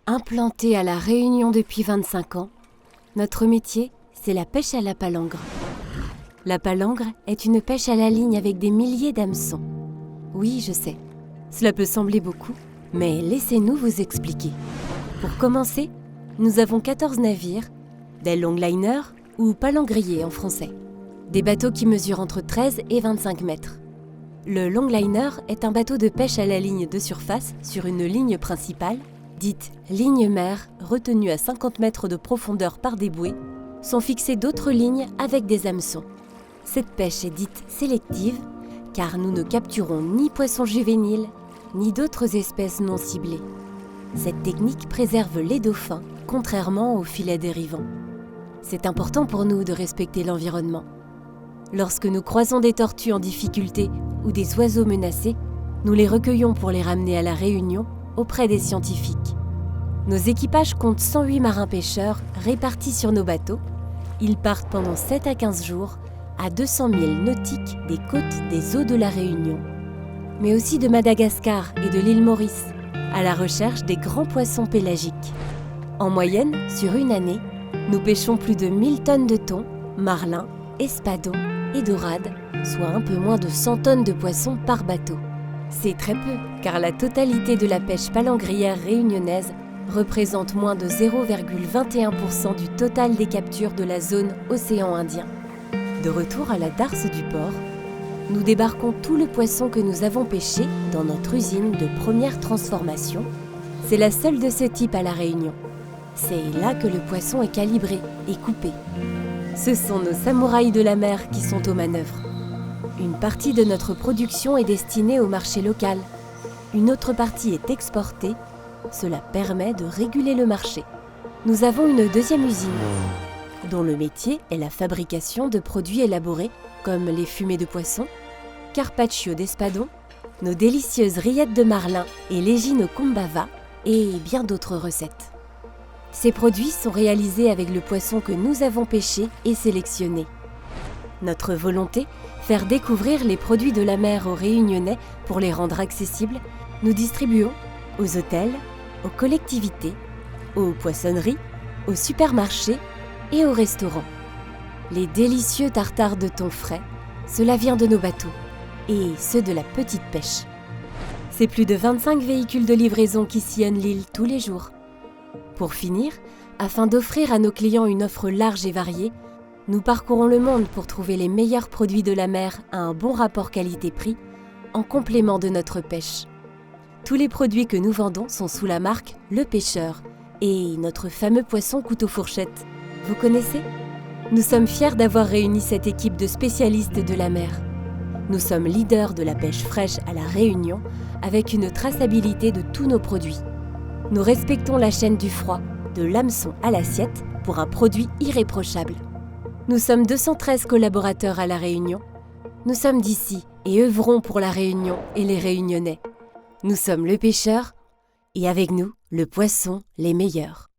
Implanté à La Réunion depuis 25 ans, notre métier, c'est la pêche à la palangre. La palangre est une pêche à la ligne avec des milliers d'hameçons. Oui, je sais, cela peut sembler beaucoup, mais laissez-nous vous expliquer. Pour commencer, nous avons 14 navires, des longliners ou palangriers en français. Des bateaux qui mesurent entre 13 et 25 mètres. Le longliner est un bateau de pêche à la ligne de surface sur une ligne principale, dite ligne mère, retenue à 50 mètres de profondeur par des bouées, sont fixées d'autres lignes avec des hameçons. Cette pêche est dite sélective, car nous ne capturons ni poissons juvéniles, ni d'autres espèces non ciblées. Cette technique préserve les dauphins, contrairement aux filets dérivants. C'est important pour nous de respecter l'environnement. Lorsque nous croisons des tortues en difficulté ou des oiseaux menacés, nous les recueillons pour les ramener à La Réunion auprès des scientifiques. Nos équipages comptent 108 marins-pêcheurs répartis sur nos bateaux. Ils partent pendant 7 à 15 jours à 200 milles nautiques des côtes des eaux de La Réunion, mais aussi de Madagascar et de l'île Maurice, à la recherche des grands poissons pélagiques. En moyenne, sur une année, nous pêchons plus de 1000 tonnes de thon, marlin, espadon et dorade, soit un peu moins de 100 tonnes de poissons par bateau. C'est très peu, car la totalité de la pêche palangrière réunionnaise représente moins de 0,21% du total des captures de la zone océan Indien. De retour à la darse du port, nous débarquons tout le poisson que nous avons pêché dans notre usine de première transformation. C'est la seule de ce type à La Réunion. C'est là que le poisson est calibré et coupé. Ce sont nos samouraïs de la mer qui sont aux manœuvres. Une partie de notre production est destinée au marché local. Une autre partie est exportée. Cela permet de réguler le marché. Nous avons une deuxième usine, dont le métier est la fabrication de produits élaborés, comme les fumées de poisson, carpaccio d'espadon, nos délicieuses rillettes de marlin et l'égine au combava, et bien d'autres recettes. Ces produits sont réalisés avec le poisson que nous avons pêché et sélectionné. Notre volonté, faire découvrir les produits de la mer aux Réunionnais pour les rendre accessibles, nous distribuons aux hôtels, aux collectivités, aux poissonneries, aux supermarchés et aux restaurants. Les délicieux tartares de thon frais, cela vient de nos bateaux, et ceux de la petite pêche. C'est plus de 25 véhicules de livraison qui sillonnent l'île tous les jours. Pour finir, afin d'offrir à nos clients une offre large et variée, nous parcourons le monde pour trouver les meilleurs produits de la mer à un bon rapport qualité-prix, en complément de notre pêche. Tous les produits que nous vendons sont sous la marque Le Pêcheur et notre fameux poisson couteau-fourchette. Vous connaissez ? Nous sommes fiers d'avoir réuni cette équipe de spécialistes de la mer. Nous sommes leaders de la pêche fraîche à La Réunion avec une traçabilité de tous nos produits. Nous respectons la chaîne du froid, de l'hameçon à l'assiette, pour un produit irréprochable. Nous sommes 213 collaborateurs à La Réunion. Nous sommes d'ici et œuvrons pour La Réunion et les Réunionnais. Nous sommes Le Pêcheur et avec nous, le poisson les meilleurs.